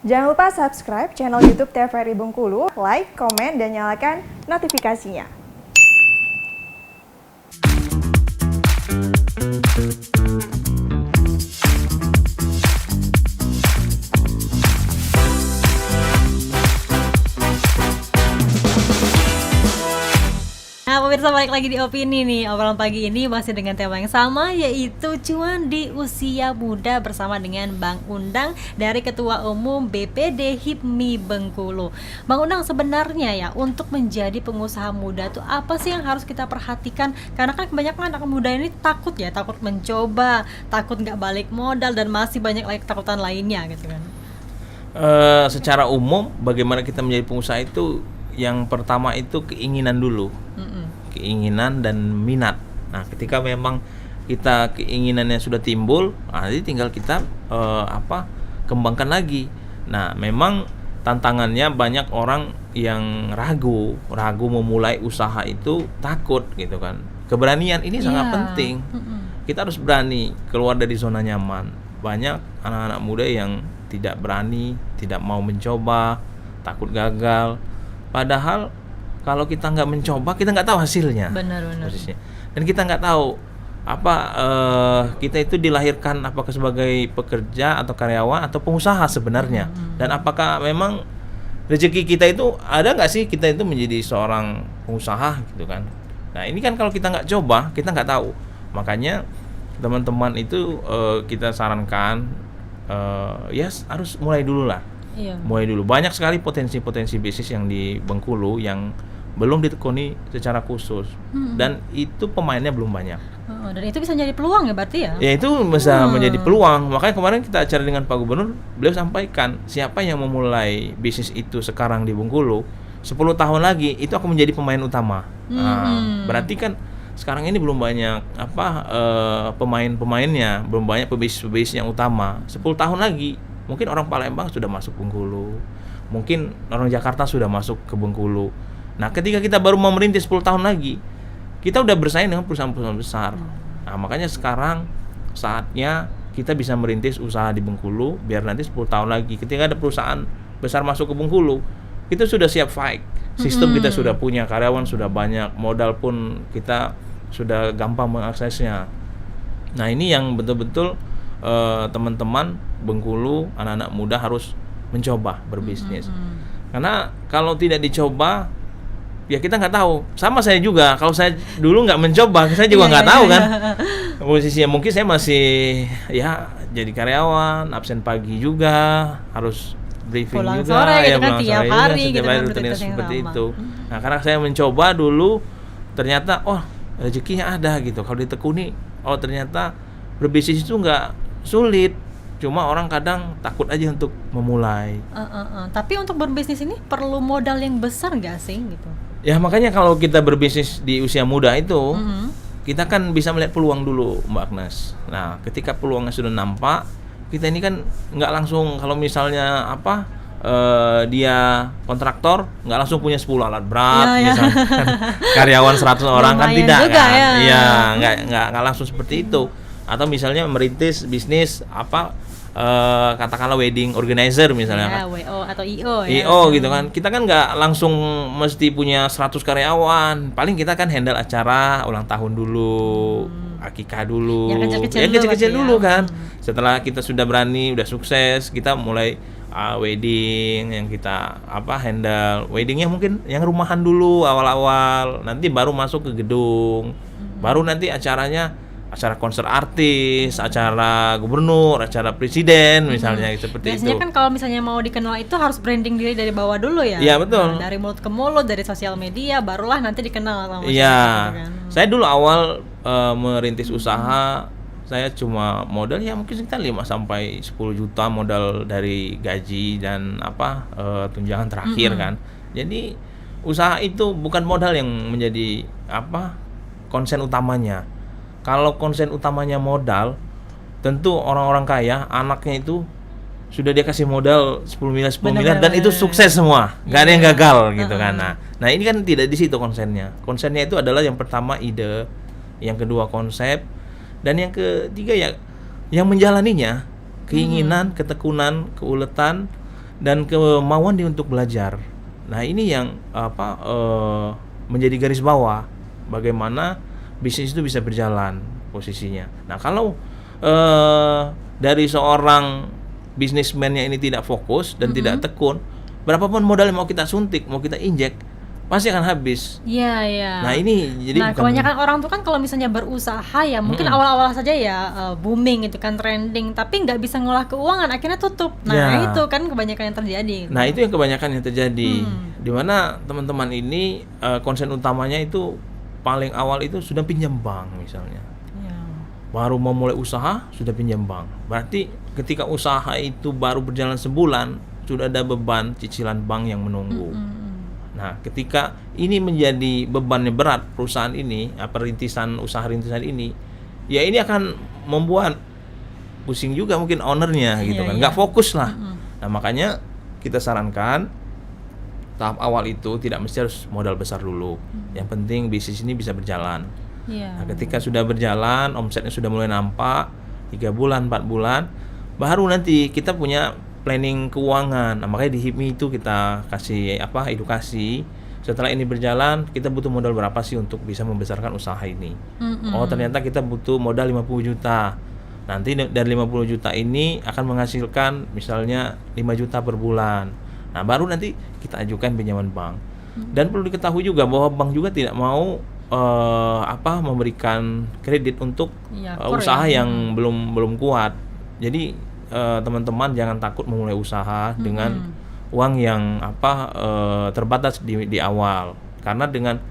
Jangan lupa subscribe channel YouTube TVRI Bengkulu, like, komen, dan nyalakan notifikasinya. Nah, pemirsa, balik lagi di Opini nih. Obrolan pagi ini masih dengan tema yang sama, yaitu cuan di usia muda bersama dengan Bang Undang dari Ketua Umum BPD HIPMI Bengkulu. Bang Undang, sebenarnya ya untuk menjadi pengusaha muda tuh apa sih yang harus kita perhatikan? Karena kan kebanyakan anak muda ini takut mencoba, takut nggak balik modal, dan masih banyak lagi ketakutan lainnya gitu kan. Secara umum bagaimana kita menjadi pengusaha itu, yang pertama itu keinginan dulu. Keinginan dan minat. Nah, ketika memang kita keinginannya sudah timbul, nanti tinggal kita kembangkan lagi. Nah, memang tantangannya banyak orang yang ragu memulai usaha itu, takut gitu kan. Keberanian ini sangat penting. Kita harus berani keluar dari zona nyaman. Banyak anak-anak muda yang tidak berani, tidak mau mencoba, takut gagal. Padahal kalau kita nggak mencoba, kita nggak tahu hasilnya. Benar. Dan kita nggak tahu kita itu dilahirkan apakah sebagai pekerja atau karyawan atau pengusaha sebenarnya. Dan apakah memang rezeki kita itu ada nggak sih kita itu menjadi seorang pengusaha gitu kan. Nah, ini kan kalau kita nggak coba, kita nggak tahu. Makanya teman-teman itu kita sarankan harus mulai dulu lah. Iya. Mulai dulu. Banyak sekali potensi-potensi bisnis yang di Bengkulu yang belum ditekuni secara khusus. Dan itu pemainnya belum banyak. Dan itu bisa jadi peluang ya berarti ya? Ya, itu bisa menjadi peluang. Makanya kemarin kita acara dengan Pak Gubernur, beliau sampaikan siapa yang memulai bisnis itu sekarang di Bengkulu, 10 tahun lagi itu akan menjadi pemain utama. Berarti kan sekarang ini belum banyak pemain-pemainnya, belum banyak pebisnis yang utama. 10 tahun lagi mungkin orang Palembang sudah masuk Bengkulu, mungkin orang Jakarta sudah masuk ke Bengkulu. Nah, ketika kita baru mau merintis 10 tahun lagi, kita udah bersaing dengan perusahaan-perusahaan besar. Nah, makanya sekarang saatnya kita bisa merintis usaha di Bengkulu, biar nanti 10 tahun lagi ketika ada perusahaan besar masuk ke Bengkulu, kita sudah siap fight. Sistem kita sudah punya, karyawan sudah banyak, modal pun kita sudah gampang mengaksesnya. Nah, ini yang betul-betul teman-teman Bengkulu, anak-anak muda harus mencoba berbisnis. Karena kalau tidak dicoba, ya kita nggak tahu. Sama saya juga, kalau saya dulu nggak mencoba, saya juga nggak tahu kan. Posisinya mungkin saya masih jadi karyawan, absen pagi juga, harus briefing pulang juga, sore gitu kan, pulang tiap sore hari juga, gitu kan, rutinitas yang seperti sama. itu. Nah, karena saya mencoba dulu, ternyata rezekinya ada gitu. Kalau ditekuni, ternyata berbisnis itu nggak sulit. Cuma orang kadang takut aja untuk memulai. Tapi untuk berbisnis ini perlu modal yang besar nggak sih gitu? Ya, makanya kalau kita berbisnis di usia muda itu, kita kan bisa melihat peluang dulu, Mbak Agnes. Nah, ketika peluangnya sudah nampak, kita ini kan nggak langsung, kalau misalnya dia kontraktor nggak langsung punya 10 alat berat, misalnya karyawan 100 orang kan tidak juga, kan? ya. Nggak langsung seperti itu. Atau misalnya merintis bisnis katakanlah wedding organizer misalnya kan. WO atau IO ya. IO gitu kan. Kita kan nggak langsung mesti punya 100 karyawan. Paling kita kan handle acara ulang tahun dulu, akikah dulu. Yang kecil-kecil dulu kan. Setelah kita sudah berani, udah sukses, kita mulai wedding yang kita handle. Weddingnya mungkin yang rumahan dulu awal-awal. Nanti baru masuk ke gedung. Baru nanti acara konser artis, acara gubernur, acara presiden misalnya seperti Biasanya itu. kan kalau misalnya mau dikenal itu harus branding diri dari bawah dulu ya. Iya, betul. Dari mulut ke mulut, dari sosial media, barulah nanti dikenal sama masyarakat. Iya. Gitu kan. Saya dulu awal merintis usaha, saya cuma modal mungkin sekitar 5 sampai 10 juta modal dari gaji dan tunjangan terakhir kan. Jadi usaha itu bukan modal yang menjadi konsen utamanya. Kalau konsen utamanya modal, tentu orang-orang kaya, anaknya itu sudah dia kasih modal 10 miliar dan itu sukses semua, nggak ada yang gagal gitu kan. Nah, ini kan tidak di situ konsennya. Konsennya itu adalah yang pertama ide, yang kedua konsep, dan yang ketiga yang menjalaninya, keinginan, ketekunan, keuletan, dan kemauan dia untuk belajar. Nah, ini yang menjadi garis bawah bagaimana bisnis itu bisa berjalan posisinya. Nah, kalau dari seorang bisnismennya ini tidak fokus dan tidak tekun, berapapun modal yang mau kita suntik, mau kita injek, pasti akan habis. Iya, iya. Nah, ini jadi kebanyakan orang tuh kan kalau misalnya berusaha ya mungkin awal-awal saja ya booming gitu kan, trending, tapi nggak bisa ngolah keuangan, akhirnya tutup. Nah, itu kan kebanyakan yang terjadi. Nah, itu yang kebanyakan yang terjadi. Dimana teman-teman ini konsen utamanya itu paling awal itu sudah pinjam bank misalnya. Baru mau mulai usaha sudah pinjam bank. Berarti ketika usaha itu baru berjalan sebulan sudah ada beban cicilan bank yang menunggu. Nah, ketika ini menjadi bebannya berat perusahaan ini, usaha rintisan ini, ya ini akan membuat pusing juga mungkin ownernya gitu kan, nggak fokus lah. Nah, makanya kita sarankan tahap awal itu tidak mesti harus modal besar dulu. Yang penting bisnis ini bisa berjalan. Nah, ketika sudah berjalan, omsetnya sudah mulai nampak 3 bulan, 4 bulan, baru nanti kita punya planning keuangan. Nah, makanya di HIPMI itu kita kasih edukasi. Setelah ini berjalan, kita butuh modal berapa sih untuk bisa membesarkan usaha ini? Oh, ternyata kita butuh modal 50 juta. Nanti dari 50 juta ini akan menghasilkan misalnya 5 juta per bulan. Nah, baru nanti kita ajukan pinjaman bank. Dan perlu diketahui juga bahwa bank juga tidak mau memberikan kredit untuk usaha yang belum kuat. Jadi teman-teman jangan takut memulai usaha dengan uang yang terbatas di awal, karena dengan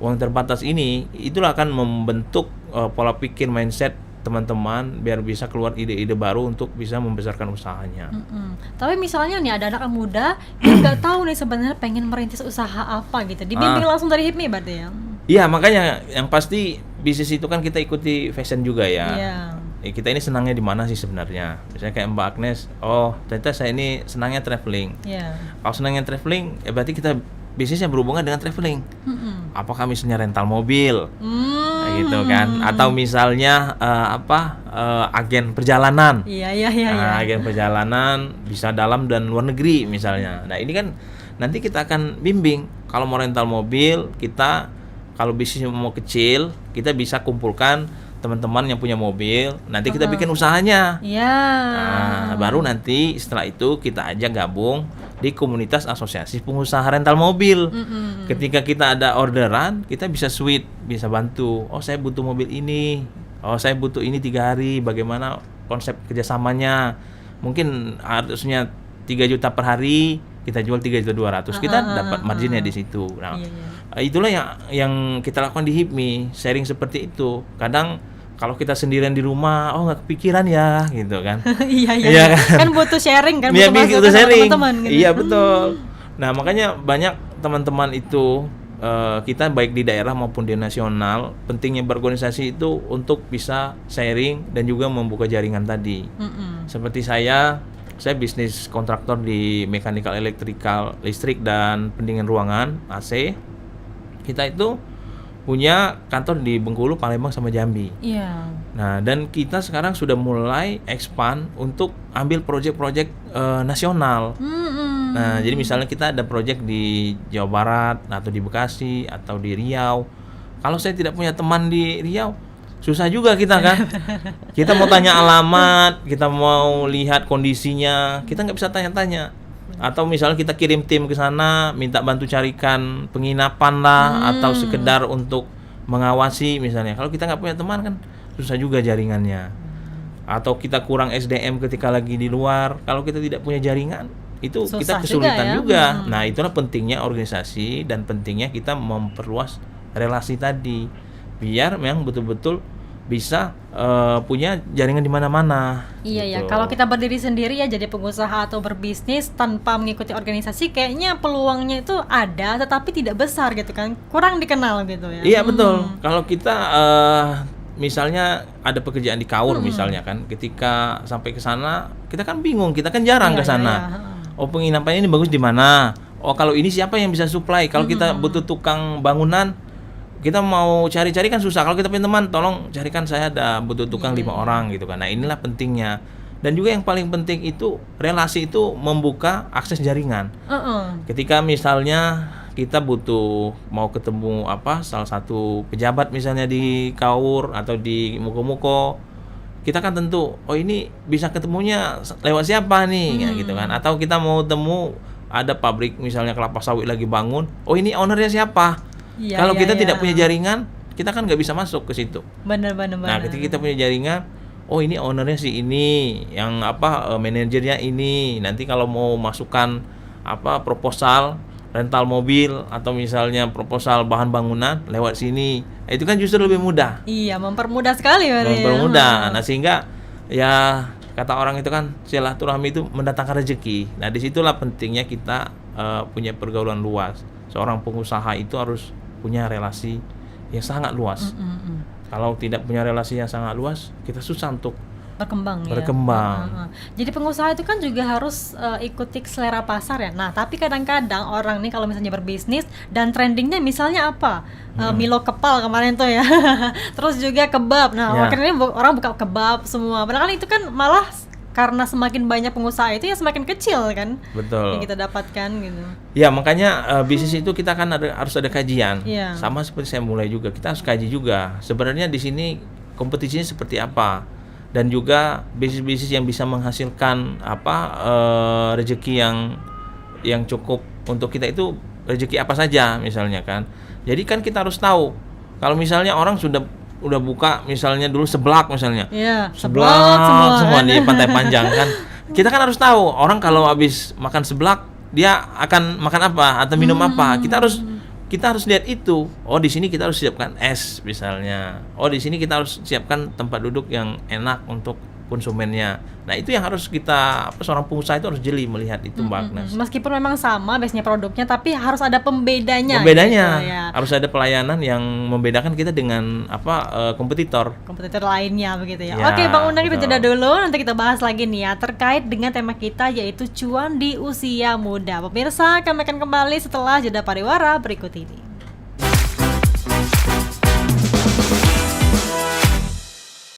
uang terbatas ini itulah akan membentuk pola pikir mindset teman-teman biar bisa keluar ide-ide baru untuk bisa membesarkan usahanya. Tapi misalnya nih ada anak muda yang nggak tahu nih sebenarnya pengen merintis usaha apa gitu, dibimbing langsung dari HIPMI berarti ya? Iya, makanya yang pasti bisnis itu kan kita ikuti fashion juga ya. Kita ini senangnya di mana sih sebenarnya? Misalnya kayak Mbak Agnes, oh ternyata saya ini senangnya traveling. Kalau senangnya traveling, ya berarti kita bisnisnya berhubungan dengan traveling. Apakah misalnya rental mobil, gitu kan? Atau misalnya agen perjalanan. Agen perjalanan bisa dalam dan luar negeri misalnya. Nah, ini kan nanti kita akan bimbing. Kalau mau rental mobil, kalau bisnisnya mau kecil, kita bisa kumpulkan teman-teman yang punya mobil, nanti kita bikin usahanya. Nah, baru nanti setelah itu kita ajak gabung di komunitas asosiasi pengusaha rental mobil. Ketika kita ada orderan, kita bisa bisa bantu. Oh, saya butuh mobil ini. Oh, saya butuh ini 3 hari. Bagaimana konsep kerjasamanya? Mungkin harusnya 3 juta per hari, kita jual 3.200.000. Kita dapat marginnya di situ. Nah, itulah yang kita lakukan di HIPMI, sharing seperti itu. Kadang kalau kita sendirian di rumah, nggak kepikiran ya, gitu kan? Iya. Kan butuh sharing kan, butuh sharing. Teman-teman. Gitu. Iya, betul. Nah, makanya banyak teman-teman itu kita baik di daerah maupun di nasional, pentingnya berorganisasi itu untuk bisa sharing dan juga membuka jaringan tadi. Seperti saya bisnis kontraktor di mechanical, electrical, listrik dan pendingin ruangan AC. Kita itu punya kantor di Bengkulu, Palembang sama Jambi. Nah, dan kita sekarang sudah mulai expand untuk ambil proyek-proyek nasional. Nah, jadi misalnya kita ada proyek di Jawa Barat atau di Bekasi atau di Riau. Kalau saya tidak punya teman di Riau, susah juga kita kan. Kita mau tanya alamat, kita mau lihat kondisinya, kita nggak bisa tanya-tanya. Atau misalnya kita kirim tim ke sana, minta bantu carikan penginapan lah, atau sekedar untuk mengawasi misalnya. Kalau kita nggak punya teman kan susah juga jaringannya. Atau kita kurang SDM ketika lagi di luar, kalau kita tidak punya jaringan, itu susah, kita kesulitan juga. Nah, itulah pentingnya organisasi dan pentingnya kita memperluas relasi tadi, biar memang betul-betul bisa punya jaringan di mana-mana. Iya, kalau kita berdiri sendiri ya jadi pengusaha atau berbisnis tanpa mengikuti organisasi, kayaknya peluangnya itu ada tetapi tidak besar gitu kan, kurang dikenal gitu ya. Iya, betul. Kalau kita misalnya ada pekerjaan di Kaur misalnya kan, ketika sampai ke sana kita kan bingung, kita kan jarang ke sana. Oh, penginapannya ini bagus di mana? Oh, kalau ini siapa yang bisa supply? Kalau kita butuh tukang bangunan, kita mau cari-cari kan susah. Kalau kita punya teman, tolong carikan, saya ada butuh tukang 5 orang gitu kan. Nah, inilah pentingnya Dan juga yang paling penting itu relasi itu membuka akses jaringan. Ketika misalnya kita butuh mau ketemu salah satu pejabat misalnya di KAUR atau di Muko-Muko, kita kan tentu ini bisa ketemunya lewat siapa nih ya gitu kan. Atau kita mau temu ada pabrik misalnya kelapa sawit lagi bangun, ini ownernya siapa? Kalau kita tidak punya jaringan, kita kan nggak bisa masuk ke situ. Benar. Nah, ketika kita punya jaringan, ini ownernya si ini, yang manajernya ini. Nanti kalau mau masukkan proposal rental mobil atau misalnya proposal bahan bangunan lewat sini, itu kan justru lebih mudah. Iya, mempermudah sekali. Mempermudah. Nah, sehingga ya kata orang itu kan silaturahmi itu mendatangkan rezeki. Nah, disitulah pentingnya kita punya pergaulan luas. Seorang pengusaha itu harus punya relasi yang sangat luas. Kalau tidak punya relasi yang sangat luas, kita susah untuk berkembang. Jadi pengusaha itu kan juga harus ikuti selera pasar ya. Nah, tapi kadang-kadang orang nih kalau misalnya berbisnis dan trendingnya misalnya Milo kepal kemarin tuh ya. Terus juga kebab. Nah, akhirnya orang buka kebab semua. Padahal itu kan malah karena semakin banyak pengusaha itu ya semakin kecil kan. Betul. Yang kita dapatkan gitu. Ya, makanya bisnis itu kita kan harus ada kajian. Yeah. Sama seperti saya mulai juga, kita harus kaji juga. Sebenarnya di sini kompetisinya seperti apa, dan juga bisnis-bisnis yang bisa menghasilkan rezeki yang cukup untuk kita itu rezeki apa saja misalnya kan. Jadi kan kita harus tahu kalau misalnya orang udah buka misalnya dulu seblak misalnya. Iya, seblak semua di Pantai Panjang kan. Kita kan harus tahu orang kalau habis makan seblak dia akan makan apa atau minum apa. Kita harus lihat itu. Di sini kita harus siapkan es misalnya. Di sini kita harus siapkan tempat duduk yang enak untuk konsumennya. Nah, itu yang harus kita seorang pengusaha itu harus jeli melihat itu, Mbak Agnes. Meskipun memang sama base-nya produknya, tapi harus ada pembedanya. Gitu, harus ada pelayanan yang membedakan kita dengan kompetitor lainnya begitu ya. Oke, Bang Undang, kita jeda dulu, nanti kita bahas lagi nih ya terkait dengan tema kita yaitu cuan di usia muda. Pemirsa, kami akan kembali setelah jeda pariwara berikut ini.